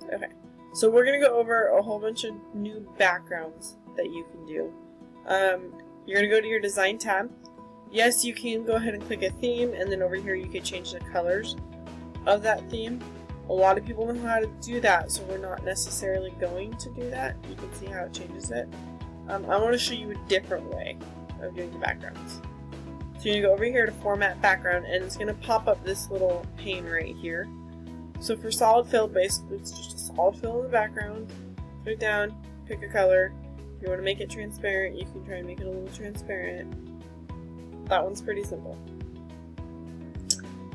Okay, so we're going to go over a whole bunch of new backgrounds that you can do. You're going to go to your design tab. Yes, you can go ahead and click a theme, and then over here you can change the colors of that theme. A lot of people know how to do that, so we're not necessarily going to do that. You can see how it changes it. I want to show you a different way of doing the backgrounds. So you're going to go over here to Format Background, and it's going to pop up this little pane right here. So for solid fill, basically it's just a solid fill in the background. Put it down, pick a color. If you want to make it transparent, you can try and make it a little transparent. That one's pretty simple.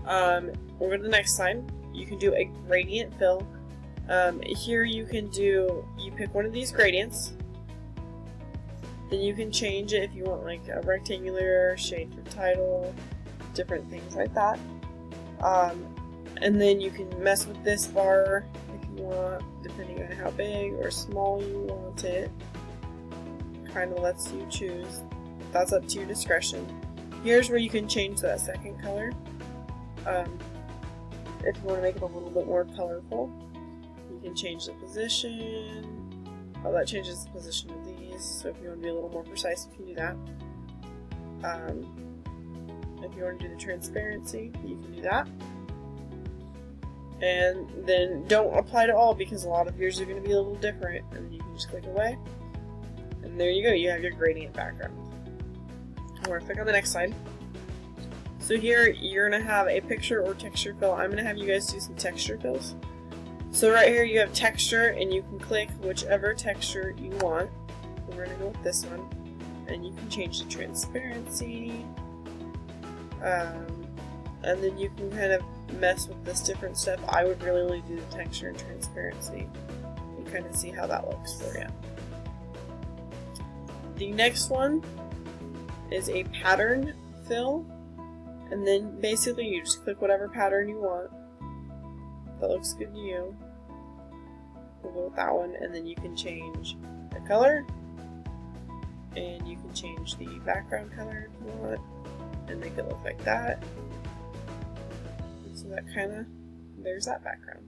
We'll go to the next slide. You can do a gradient fill. Here you pick one of these gradients. Then you can change it if you want like a rectangular shade for title, different things like that. And then you can mess with this bar if you want, depending on how big or small you want it. Kind of lets you choose. That's up to your discretion. Here's where you can change that second color. If you want to make it a little bit more colorful, you can change the position. Oh, that changes the position of these, so if you want to be a little more precise, you can do that. If you want to do the transparency, you can do that. And then don't apply to all, because a lot of yours are going to be a little different, and you can just click away. And there you go, you have your gradient background. We're going to click on the next slide. So here you're going to have a picture or texture fill. I'm going to have you guys do some texture fills. So right here you have texture, and you can click whichever texture you want. We're going to go with this one. And you can change the transparency. And then you can kind of mess with this different stuff. I would really do the texture and transparency and kind of see how that looks for you. The next one is a pattern fill. And then basically you just click whatever pattern you want that looks good to you. We'll go with that one, and then you can change the color, and you can change the background color if you want, and make it look like that. So that there's that background.